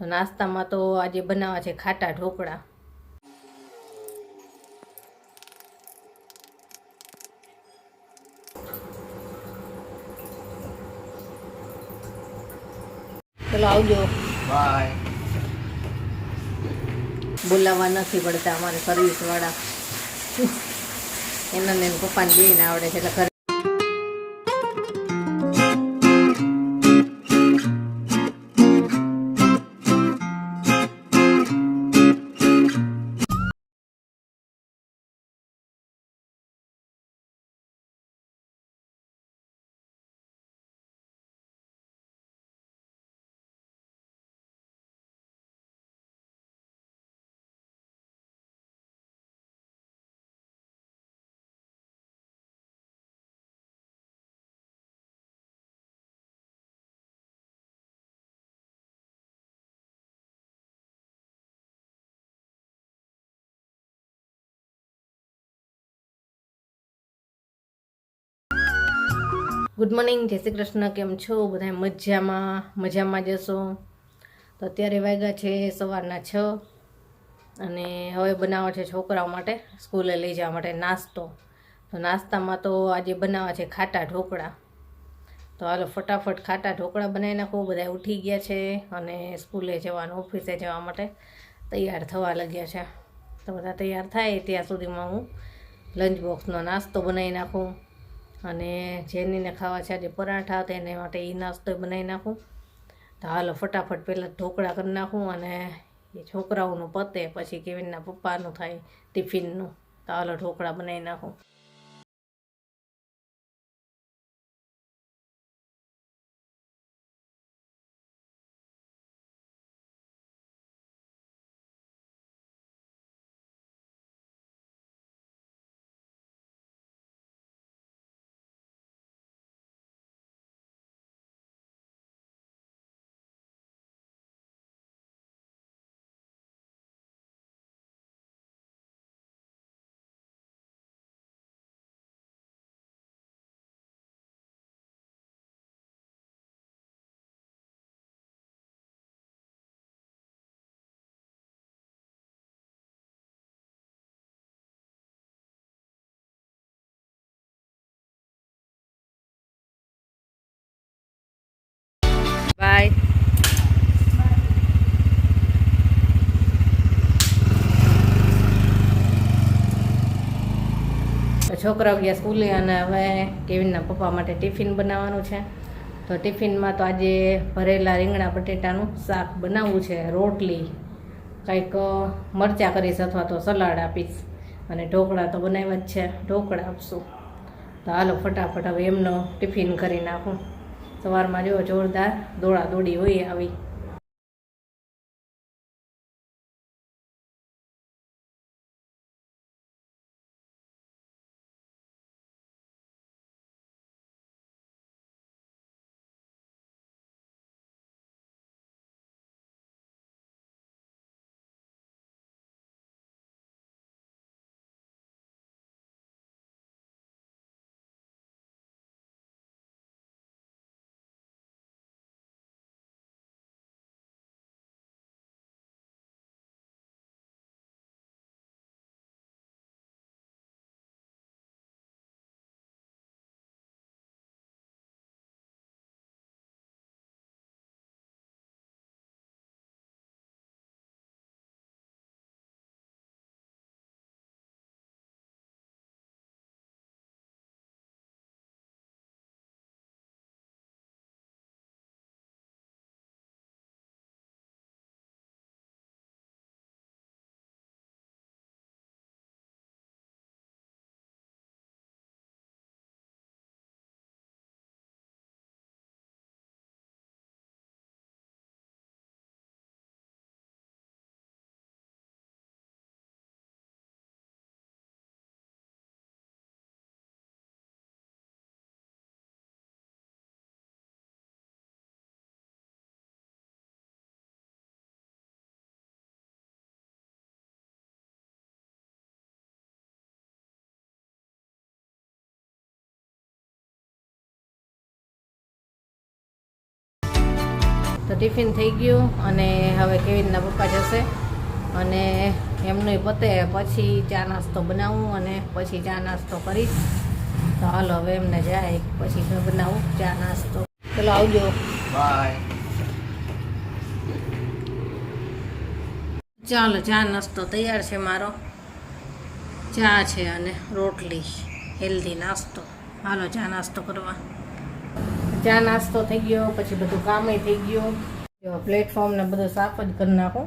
તો નાસ્તામાં તો આજે બનાવવા છે ખાટા ઢોકળા. ચલો આવજો. બાય. બોલાવવા નથી પડતા અમારે સર્વિસવાળા. એના ને પપ્પાને બેયને આવડે છે એટલે ગુડ મોર્નિંગ, જય શ્રી કૃષ્ણ. કેમ છો બધા? મજામાં જશો. તો અત્યારે વાગ્યા છે સવારના 6 અને હવે બનાવવો છે છોકરાઓ માટે સ્કૂલે લઈ જવા માટે નાસ્તો. તો નાસ્તામાં તો આજે બનાવવા છે ખાટા ઢોકળા. તો હાલો ફટાફટ ખાટા ઢોકળા બનાવી નાખો. બધા ઉઠી ગયા છે અને સ્કૂલે જવાનું, ઓફિસે જવા માટે તૈયાર થવા લાગ્યા છે. તો બધા તૈયાર થાય ત્યાં સુધીમાં હું લંચ બોક્સનો નાસ્તો બનાવી નાખું. અને જેનીને ખાવા છે આજે પરાઠા, તો એને માટે એ નાસ્તો બનાવી નાખું. તો હાલો ફટાફટ પહેલાં ઢોકળા કરી નાખું અને એ છોકરાઓનું પતે પછી કેવીનના પપ્પાનું થાય ટિફિનનું. તો હાલો ઢોકળા બનાવી નાખું. બાય. છોકરાઓ ગયા સ્કૂલે અને હવે કેવિનના પપ્પા માટે ટિફિન બનાવવાનું છે. તો ટિફિનમાં તો આજે ભરેલા રીંગણા બટેટાનું શાક બનાવવું છે, રોટલી, કંઈક મરચાં કરીશ અથવા તો સલાડ આપીશ અને ઢોકળા તો બનાવ્યા જ છે, ઢોકળા આપશું. તો હાલો ફટાફટ હવે એમનો ટિફિન કરી નાખું. સવારમાં જો જોરદાર દોડાદોડી હોય આવી. ટિફિન થઈ ગયું અને હવે કેવીનના પપ્પા જશે અને એમનું પતે પછી ચા નાસ્તો બનાવું અને પછી ચા નાસ્તો કરીશ. તો હાલો હવે એમને જાય પછી બનાવું ચા નાસ્તો. ચલો આવજો, બાય. ચાલો ચા નાસ્તો તૈયાર છે મારો. ચા છે અને રોટલી, હેલ્ધી નાસ્તો. હાલો ચા નાસ્તો કરવા. ચા નાસ્તો થઈ ગયો પછી બધું કામે થઈ ગયું. પ્લેટફોર્મ ને બધું સાફ જ કરી નાખું.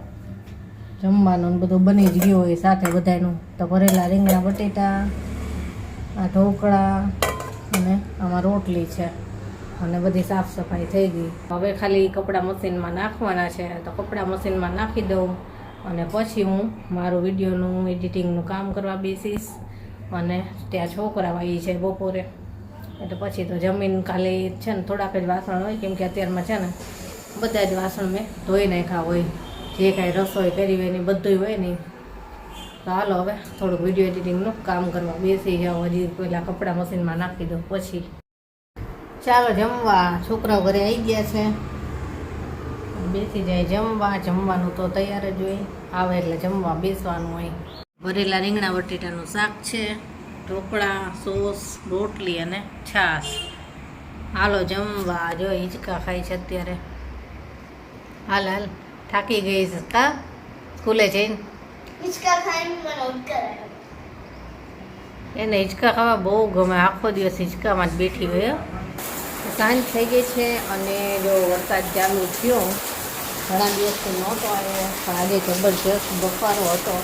જમવાનું ને બધું બની જ ગયું હોય સાથે બધાનું. તો ભરેલા રીંગણા બટેટા, આ ઢોકળા અને આમાં રોટલી છે અને બધી સાફ સફાઈ થઈ ગઈ. હવે ખાલી કપડાં મશીનમાં નાખવાના છે. તો કપડાં મશીનમાં નાખી દઉં અને પછી હું મારું વિડીયોનું એડિટિંગનું કામ કરવા બેસીશ. અને ત્યાં છોકરા આવી છે બપોરે એટલે પછી તો જમીન ખાલી છે ને થોડાક જ વાસણ હોય, કેમ કે અત્યારમાં છે ને બધા જ વાસણ મેં ધોઈ નાખ્યા હોય. જે કાંઈ રસોઈ કરી હોય ને બધું હોય નહીં. તો હાલો હવે થોડુંક વિડીયો એડિટિંગનું કામ કરવા બેસી જાઓ. હજી પહેલાં કપડાં મશીનમાં નાખી દો પછી. ચાલો જમવા. છોકરાઓ ઘરે આવી ગયા છે, બેસી જાય જમવા. જમવાનું તો તૈયાર જ હોય, આવે એટલે જમવા બેસવાનું હોય. ભરેલા રીંગણા બટેટાનું શાક છે, ઢોકળા, સોસ, રોટલી અને છાશ. હાલો જમવા. જો હિંચકા ખાય છે અત્યારે. હાલ હાલ થાકી ગઈ છે કા સ્કૂલે જઈને. હિંચકા ખાઈને મને ઉડકાર આવ્યો. એને હિંચકા ખાવા બહુ ગમે. આખો દિવસ હિંચકામાં જ બેઠી હોય. સાંજ થઈ ગઈ છે અને જો વરસાદ ચાલુ થયો. ઘણા દિવસથી નહોતો આવ્યો પણ આજે જબરજસ્ત બફારો હતો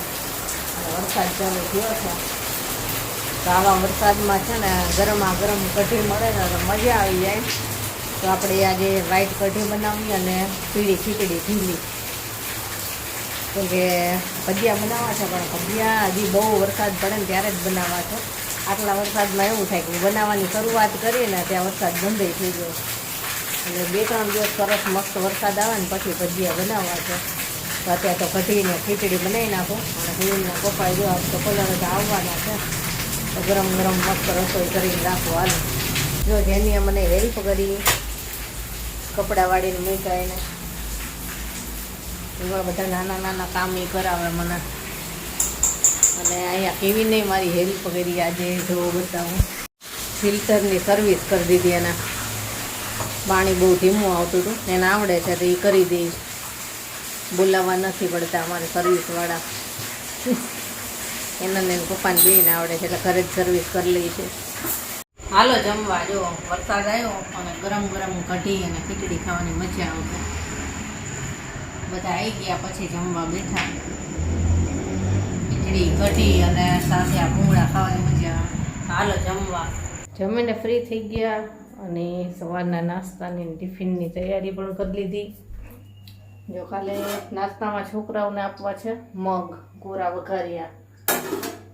અને વરસાદ ચાલુ થયો છે. તો આવા વરસાદમાં છે ને ગરમા ગરમ કઢી મળે ને તો મજા આવી જાય. તો આપણે આજે વ્હાઈટ કઢી બનાવીએ અને પીળી ખીચડી ઢીલી. કેમ કે ભજીયા બનાવવા છે પણ ભજીયા હજી બહુ વરસાદ પડે ને ત્યારે જ બનાવવા છે. આટલા વરસાદમાં એવું થાય કે બનાવવાની શરૂઆત કરીને ત્યાં વરસાદ બંધ થઈ ગયો. એટલે 2-3 દિવસ સરસ મસ્ત વરસાદ આવે ને પછી ભજીયા બનાવવા છે. તો અત્યારે તો કઢીને ખીચડી બનાવી નાખું અને ખીચડીના પપ્પા જો તો કલર જ આવવાના છે. તો ગરમ ગરમ મસ્ત રસોઈ કરીને રાખો. હાલ જો જેની મને હેલ્પ કરી કપડાં વાળીને મૂક્યા એને, એવા બધા નાના નાના કામ એ કરાવે મને. અને અહીંયા કેવીને મારી હેલ્પ કરી. આજે જો બતાવું ફિલ્ટરની સર્વિસ કરી દીધી. એના પાણી બહુ ધીમું આવતું હતું, એને આવડે છે તો એ કરી દઈશ. બોલાવવા નથી પડતા અમારે સર્વિસવાળા. એને ને પપ્પાને બેને આવડે છે એટલે ઘરે જ સર્વિસ કરી લઈ છે. હાલો જમવા. જો વરસાદ આવ્યો અને ગરમ ગરમ કઢી અને ખીચડી ખાવાની મજા આવશે. બધા આવી ગયા પછી જમવા બેઠા. ખીચડી કઢી અને સાથે આ ભૂંગળા ખાવાની મજા આવે. હાલો જમવા. જમીને ફ્રી થઈ ગયા અને સવારના નાસ્તાની ટિફિનની તૈયારી પણ કરી લીધી. જો કાલે નાસ્તામાં છોકરાઓને આપવા છે મગ કોરા વઘાર્યા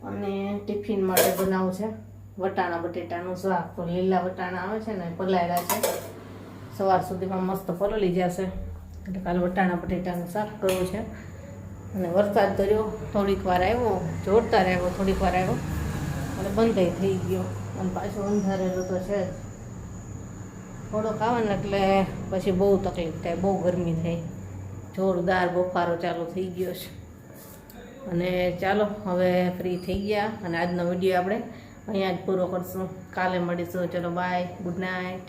અને ટિફિન માટે બનાવું છે વટાણા બટેટાનું શાક. તો લીલા વટાણા આવે છે ને પલાળ્યા છે, સવાર સુધીમાં મસ્ત પલળી જશે. એટલે કાલે વટાણા બટેટાનું શાક કરવું છે. અને વરસાદ તો જો થોડીક વાર આવ્યો, જોરદાર આવ્યો, થોડીક વાર આવ્યો અને બંધ થઈ ગયો. અને પાછું અંધારેલું તો છે જ. થોડોક આવે ને એટલે પછી બહુ તકલીફ થાય, બહુ ગરમી થાય. જોરદાર બફારો ચાલુ થઈ ગયો છે. અને ચાલો હવે ફ્રી થઈ ગયા અને આજનો વિડીયો આપણે અહીંયા જ પૂરો કરશું. કાલે મળીશું. ચલો બાય, ગુડ નાઇટ.